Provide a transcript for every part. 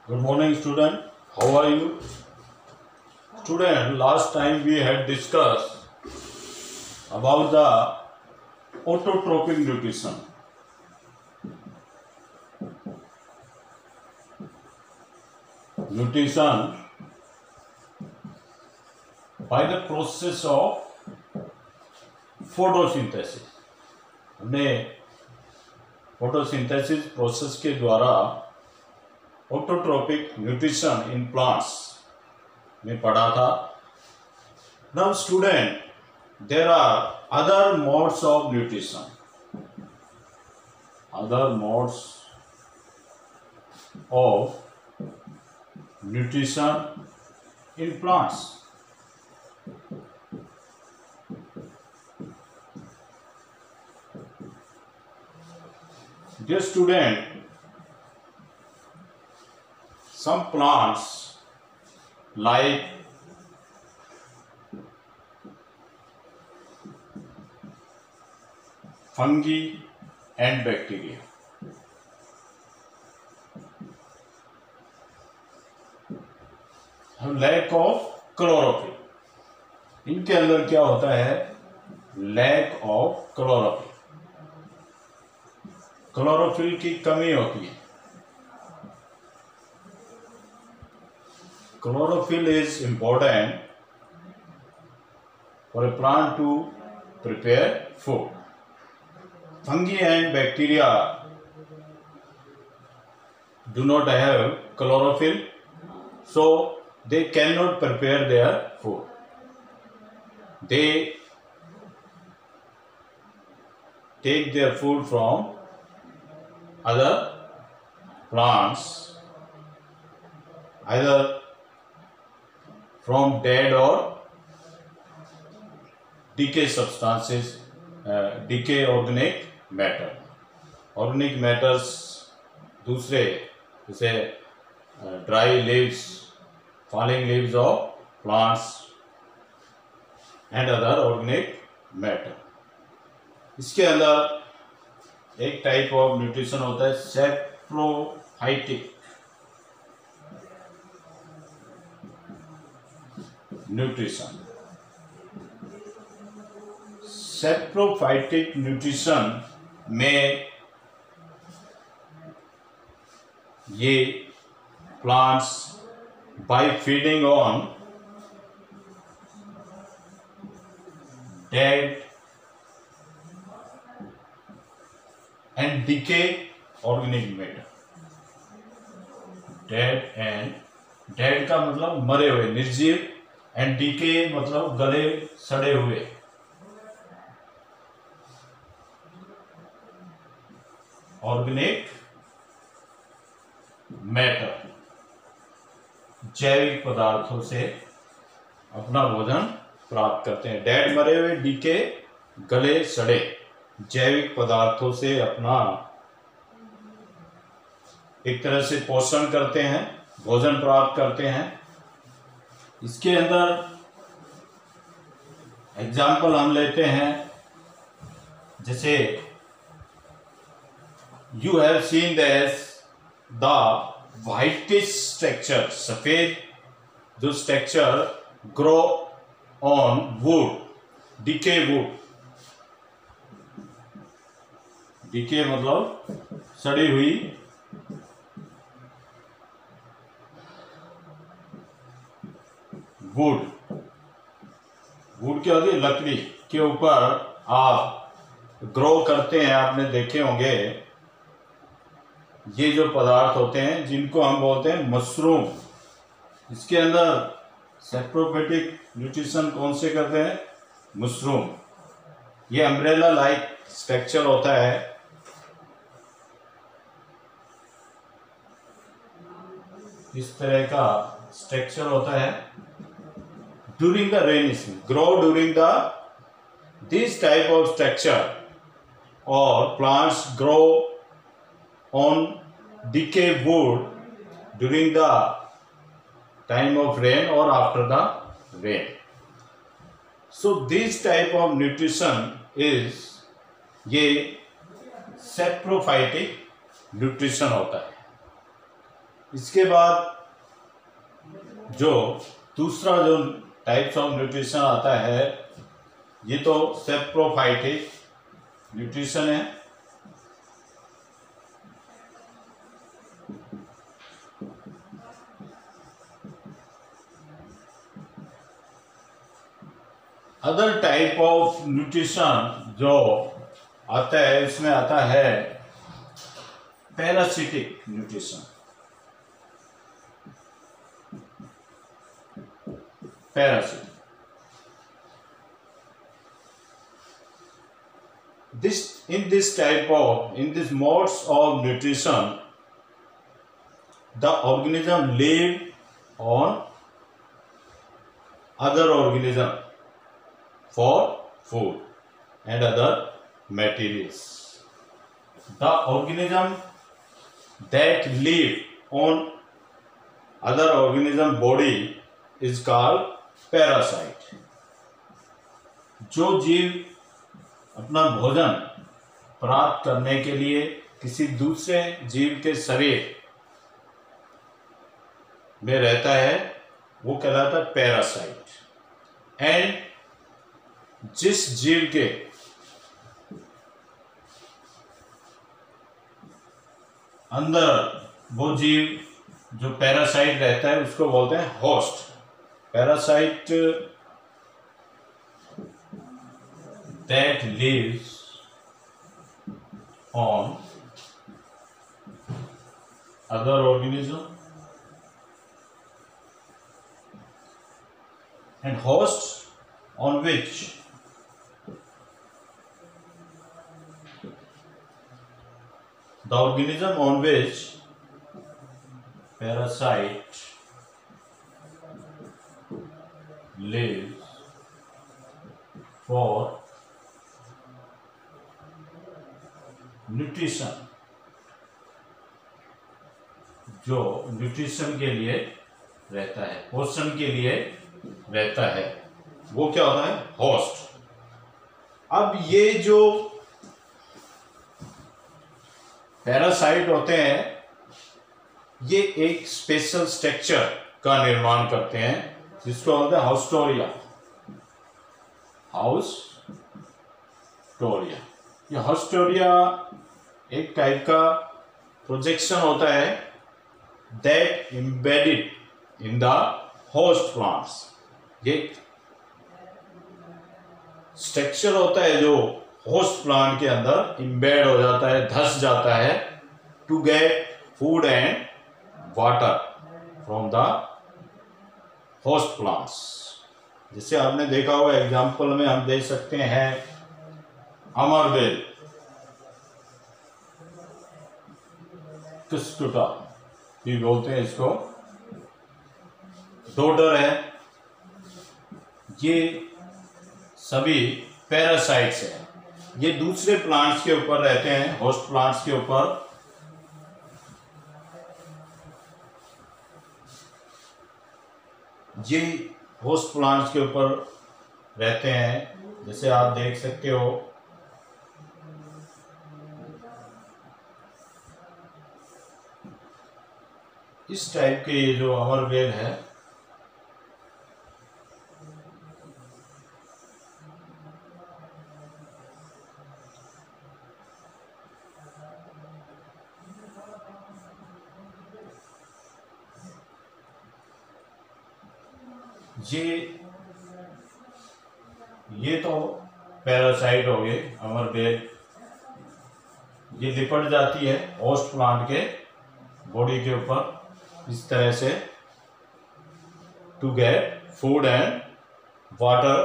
Good morning, student. How are you? Student, last time we had discussed about the autotrophic nutrition. Nutrition by the process of photosynthesis. हमने photosynthesis process के द्वारा autotrophic nutrition in plants में पढ़ा था. Now student, there are other modes of nutrition. Other modes of nutrition in plants. Dear student, some plants like fungi and bacteria have lack of chlorophyll. इनके अंदर क्या होता है? Lack of chlorophyll. क्लोरोफिल की कमी होती है. Chlorophyll is important for a plant to prepare food. Fungi and bacteria do not have chlorophyll, so they cannot prepare their food. They take their food from other plants, either from dead or decay substances, decay organic matter. Organic matters दूसरे जैसे dry leaves, falling leaves of plants and other organic matter. इसके अंदर एक type of nutrition होता है saprophytic nutrition. Saprophytic nutrition में ये plants by feeding on dead and decay organic matter. Dead का मतलब मरे हुए, निर्जीव, एंड डीके मतलब गले सड़े हुए. ऑर्गेनिक मैटर, जैविक पदार्थों से अपना भोजन प्राप्त करते हैं. डेड मरे हुए, डीके गले सड़े, जैविक पदार्थों से अपना एक तरह से पोषण करते हैं, भोजन प्राप्त करते हैं. इसके अंदर एग्जाम्पल हम लेते हैं, जैसे you have seen this the whitish structure, सफेद जो structure grow on would, decay would. Decay मतलब सड़ी हुई वुड. वुड क्या होती है? लकड़ी के ऊपर आप ग्रो करते हैं. आपने देखे होंगे ये जो पदार्थ होते हैं जिनको हम बोलते हैं मशरूम. इसके अंदर सैप्रोफाइटिक न्यूट्रिशन कौन से करते हैं? मशरूम. ये अम्ब्रेला लाइक स्ट्रक्चर होता है. इस तरह का स्ट्रक्चर होता है. During the rainy season, grow during this type of structure, or plants grow on decay wood during the time of rain or after the rain. So this type of nutrition is ये saprophytic nutrition होता है. इसके बाद जो दूसरा जो types of nutrition आता है, ये तो सेप्रोफाइटिक न्यूट्रिशन है। अदर टाइप ऑफ न्यूट्रिशन जो आता है, इसमें आता है parasitic nutrition. Parasitic in this modes of nutrition, the organism live on other organism for food and other materials. The organism that live on other organism body is called parasite. जो जीव अपना भोजन प्राप्त करने के लिए किसी दूसरे जीव के शरीर में रहता है, वो कहलाता है पैरासाइट। एंड जिस जीव के अंदर वो जीव जो पैरासाइट रहता है, उसको बोलते हैं host. Parasite that lives on other organism, and hosts on which the organism on which parasite lives for nutrition, जो न्यूट्रिशन के लिए रहता है, पोषण के लिए रहता है, वो क्या होता है? होस्ट। अब ये जो पैरासाइट होते हैं, ये एक स्पेशल स्ट्रक्चर का निर्माण करते हैं जिसको बोलते हैं हाउस्टोरिया। हाउस्टोरिया, ये हाउस्टोरिया एक टाइप का प्रोजेक्शन होता है that embedded in the host plants. ये स्ट्रक्चर होता है जो होस्ट प्लांट के अंदर एम्बेड हो जाता है, धस जाता है, to get food and water from the host plants. जैसे आपने देखा होगा, एग्जाम्पल में हम दे सकते हैं अमरबेल, किस्टुटा भी बोलते हैं इसको, डोडर है, ये सभी पैरासाइट्स हैं। ये दूसरे प्लांट्स के ऊपर रहते हैं, होस्ट प्लांट्स के ऊपर। ये होस्ट प्लांट्स के ऊपर रहते हैं, जैसे आप देख सकते हो इस टाइप के। ये जो अमरबेल है, ये तो पैरासाइट हो गए अमरबेल। ये लिपट जाती है होस्ट प्लांट के बॉडी के ऊपर इस तरह से, to get food and water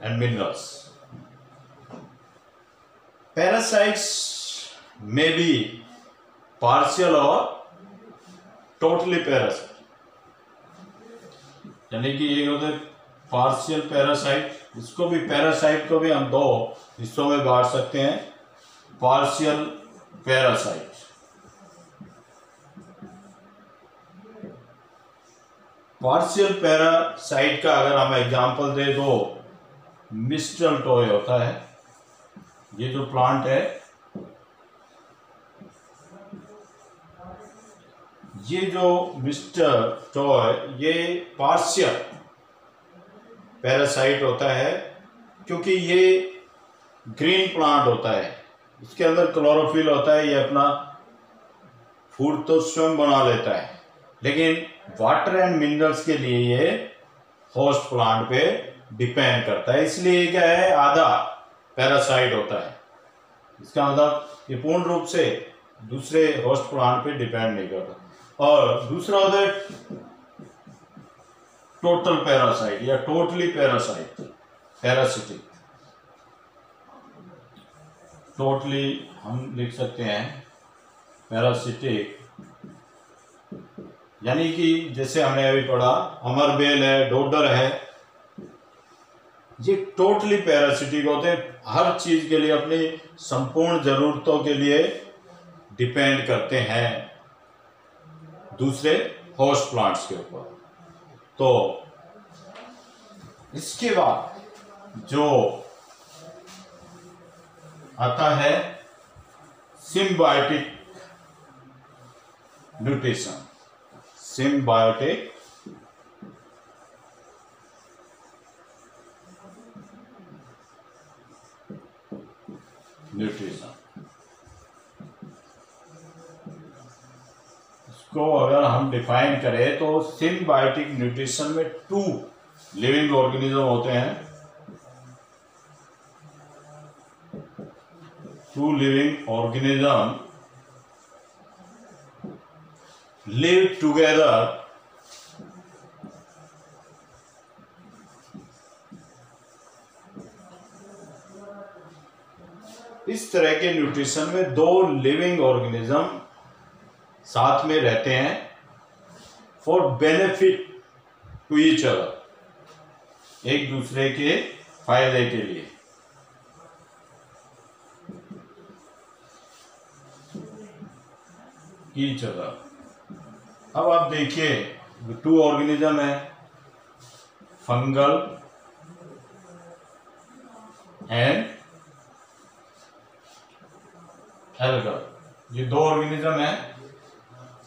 and minerals. Parasites में बी पार्शियल और टोटली पैरासाइट, यानी कि ये होते पार्शियल पैरासाइट। इसको भी, पैरासाइट को भी हम दो हिस्सों में बांट सकते हैं। पार्शियल पैरासाइट, पार्शियल पैरासाइट का अगर हम एग्जांपल दे तो मिस्टल टॉय होता है। ये जो प्लांट है, ये जो मिस्टर टॉय ये पार्शियल पैरासाइट होता है, क्योंकि ये ग्रीन प्लांट होता है, इसके अंदर क्लोरोफिल होता है, ये अपना फूड तो स्वयं बना लेता है, लेकिन वाटर एंड मिनरल्स के लिए ये होस्ट प्लांट पे डिपेंड करता है, इसलिए क्या है, आधा पैरासाइट होता है। इसका मतलब ये पूर्ण रूप से दूसरे होस्ट प्लांट पे डिपेंड नहीं करता। और दूसरा होता है टोटल पैरासाइट या टोटली पैरासाइट, पैरासिटिक। टोटली हम लिख सकते हैं पैरासिटिक, यानी कि जैसे हमने अभी पढ़ा अमरबेल है, डोडर है, ये टोटली पैरासिटिक होते हैं, हर चीज के लिए अपनी संपूर्ण जरूरतों के लिए डिपेंड करते हैं दूसरे होस्ट प्लांट्स के ऊपर। तो इसके बाद जो आता है सिम्बायोटिक न्यूट्रिशन। सिम्बायोटिक न्यूट्रिशन, इसको अगर हम डिफाइन करें तो सिम्बायोटिक न्यूट्रिशन में 2 लिविंग ऑर्गेनिज्म होते हैं, 2 लिविंग ऑर्गेनिज्म live together इस तरह के न्यूट्रिशन में 2 लिविंग ऑर्गेनिज्म साथ में रहते हैं for benefit to each other, एक दूसरे के फायदे के लिए। ईच अदर, अब आप देखिए 2 ऑर्गेनिज्म है, फंगल एंड एल्गल, ये 2 ऑर्गेनिज्म है।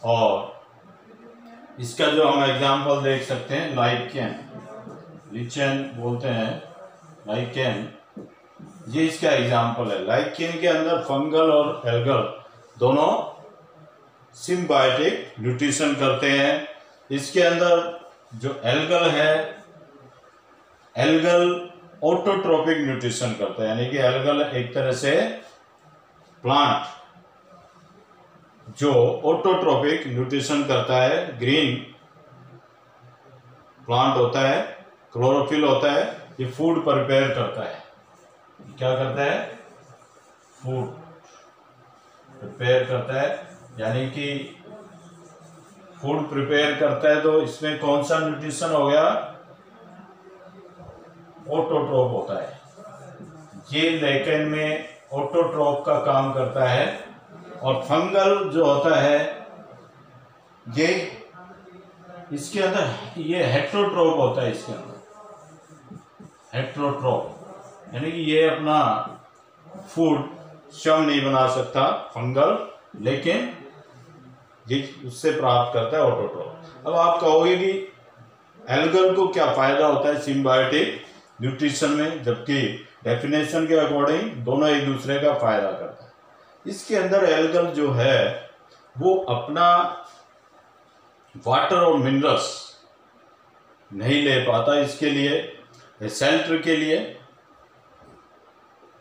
और इसका जो हम एग्जांपल देख सकते हैं लाइकेन, लिचेन बोलते हैं लाइकेन, ये इसका एग्जांपल है। लाइकेन के अंदर फंगल और एल्गल दोनों सिम्बायोटिक न्यूट्रिशन करते हैं। इसके अंदर जो एल्गल है, एल्गल ऑटोट्रोपिक न्यूट्रिशन करता है, यानी कि एल्गल एक तरह से प्लांट जो ऑटोट्रोपिक न्यूट्रिशन करता है, ग्रीन प्लांट होता है, क्लोरोफिल होता है, ये फूड प्रिपेयर करता है। क्या करता है? फूड प्रिपेयर करता है, यानी कि फूड प्रिपेयर करता है, तो इसमें कौन सा न्यूट्रिशन हो गया? ऑटोट्रोप होता है। ये लाइकेन में ऑटोट्रोप का काम करता है। और फंगल जो होता है ये इसके अंदर ये हेट्रोट्रोप होता है, इसके अंदर हेट्रोट्रोप, यानी कि ये अपना फूड स्वयं नहीं बना सकता फंगल, लेकिन ये उससे प्राप्त करता है ऑटोट्रोप। अब आप कहोगे कि एल्गल को क्या फायदा होता है सिम्बायोटिक न्यूट्रिशन में, जबकि डेफिनेशन के अकॉर्डिंग दोनों एक दूसरे का फायदा करता है। इसके अंदर एल्गल जो है वो अपना वाटर और मिनरल्स नहीं ले पाता, इसके लिए शेल्टर के लिए,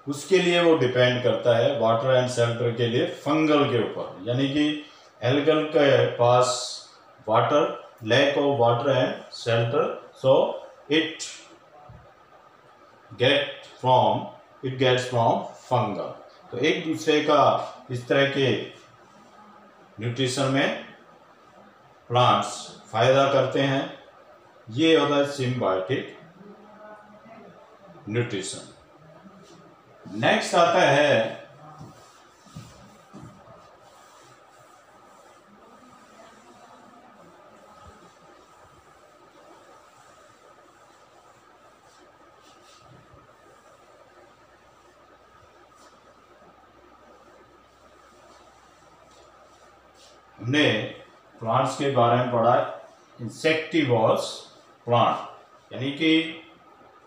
उसके लिए वो डिपेंड करता है वाटर एंड शेल्टर के लिए फंगल के ऊपर, यानी कि एल्गल के पास water, lack of water and shelter, so it gets from fungal. तो एक दूसरे का इस तरह के न्यूट्रिशन में प्लांट्स फायदा करते हैं, ये होता है सिम्बायोटिक न्यूट्रिशन। नेक्स्ट आता है हमने प्लांट्स के बारे में पढ़ा इंसेक्टिवोर्स प्लांट, यानी कि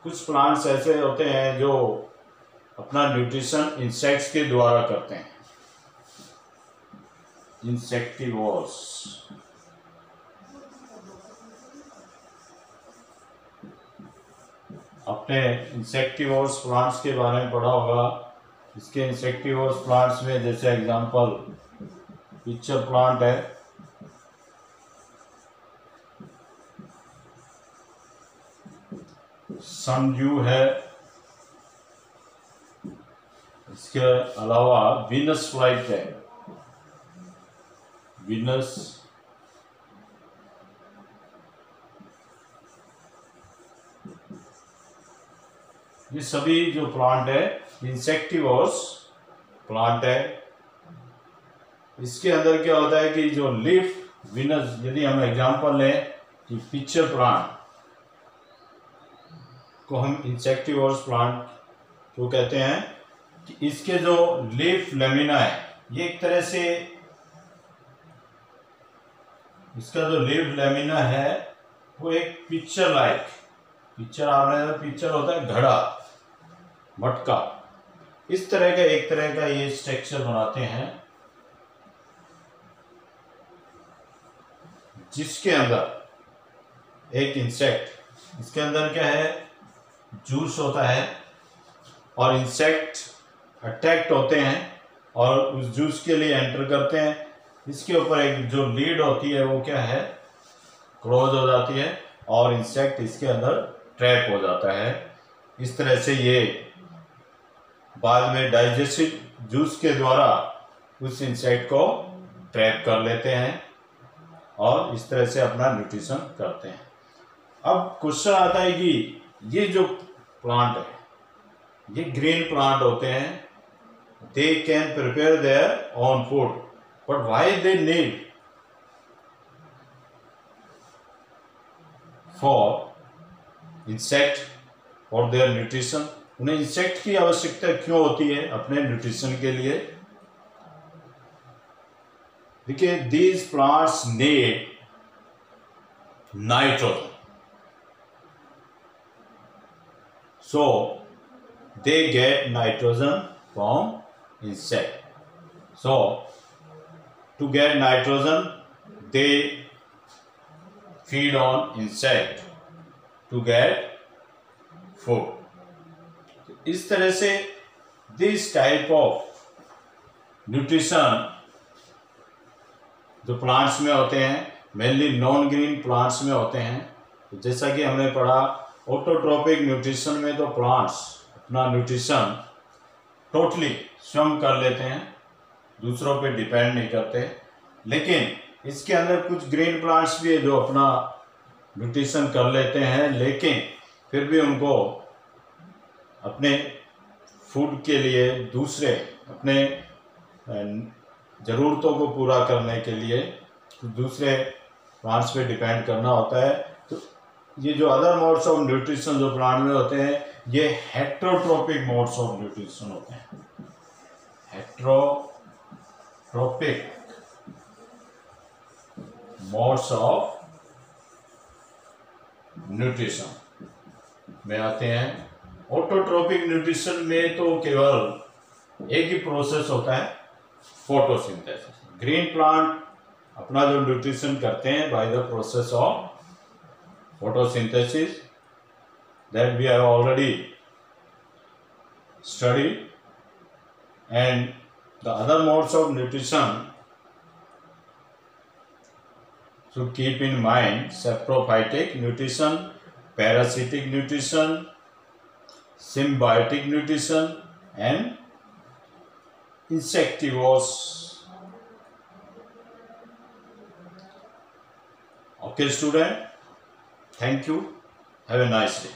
कुछ प्लांट्स ऐसे होते हैं जो अपना न्यूट्रिशन इंसेक्ट्स के द्वारा करते हैं, इंसेक्टिवोर्स। आपने इंसेक्टिवोर्स प्लांट्स के बारे में पढ़ा होगा। इसके इंसेक्टिवोर्स प्लांट्स में जैसे एग्जांपल पिक्चर प्लांट है, सनड्यू है, इसके अलावा वीनस फ्लाइट है, वीनस, ये सभी जो प्लांट है इंसेक्टिवोर्स प्लांट है। इसके अंदर क्या होता है कि जो लीफ वीनस, यदि हम एग्जांपल लें कि पिक्चर प्लांट को हम इंसेक्टिवोर्स प्लांट को कहते हैं कि इसके जो लीफ लेमिना है, ये एक तरह से इसका जो लीफ लेमिना है वो एक पिक्चर लाइक, पिक्चर आपने पिक्चर होता है घड़ा, मटका, इस तरह का एक तरह का ये स्ट्रक्चर बनाते हैं, जिसके अंदर एक इंसेक्ट, इसके अंदर क्या है, जूस होता है और इंसेक्ट अट्रैक्ट होते हैं और उस जूस के लिए एंटर करते हैं। इसके ऊपर एक जो लीड होती है वो क्या है, क्लोज हो जाती है और इंसेक्ट इसके अंदर ट्रैप हो जाता है। इस तरह से ये बाद में डाइजेस्टिव जूस के द्वारा उस इंसेक्ट को ट्रैप कर लेते हैं और इस तरह से अपना न्यूट्रिशन करते हैं। अब क्वेश्चन आता है कि ये जो प्लांट है, ये ग्रीन प्लांट होते हैं, they can prepare their own food, but why they need for insect for their nutrition, उन्हें इंसेक्ट की आवश्यकता क्यों होती है अपने न्यूट्रिशन के लिए? देखिए, these plants need nitrogen, so they get nitrogen from insect. So to get nitrogen they feed on insect to get food. इस तरह से this type of nutrition जो प्लांट्स में होते हैं, मेनली नॉन ग्रीन प्लांट्स में होते हैं। तो जैसा कि हमने पढ़ा ऑटोट्रोपिक न्यूट्रिशन में तो प्लांट्स अपना न्यूट्रिशन टोटली स्वयं कर लेते हैं, दूसरों पे डिपेंड नहीं करते। लेकिन इसके अंदर कुछ ग्रीन प्लांट्स भी है जो अपना न्यूट्रिशन कर लेते हैं, लेकिन फिर भी उनको अपने फूड के लिए दूसरे अपने ज़रूरतों को पूरा करने के लिए दूसरे प्लांट्स पे डिपेंड करना होता है। तो ये जो अदर मोड्स ऑफ न्यूट्रिशन जो प्लांट में होते हैं, ये हेट्रोट्रोपिक मोड्स ऑफ न्यूट्रिशन होते हैं। हेट्रोट्रोपिक मोड्स ऑफ न्यूट्रिशन में आते हैं। ऑटोट्रोपिक न्यूट्रिशन में तो केवल एक ही प्रोसेस होता है, फोटोसिंथेसिस। ग्रीन प्लांट अपना जो न्यूट्रिशन करते हैं by the process of photosynthesis that we have already studied, and the other modes of nutrition should keep in mind: saprophytic nutrition, parasitic nutrition, symbiotic nutrition, and insectivores. Okay, student. Thank you. Have a nice day.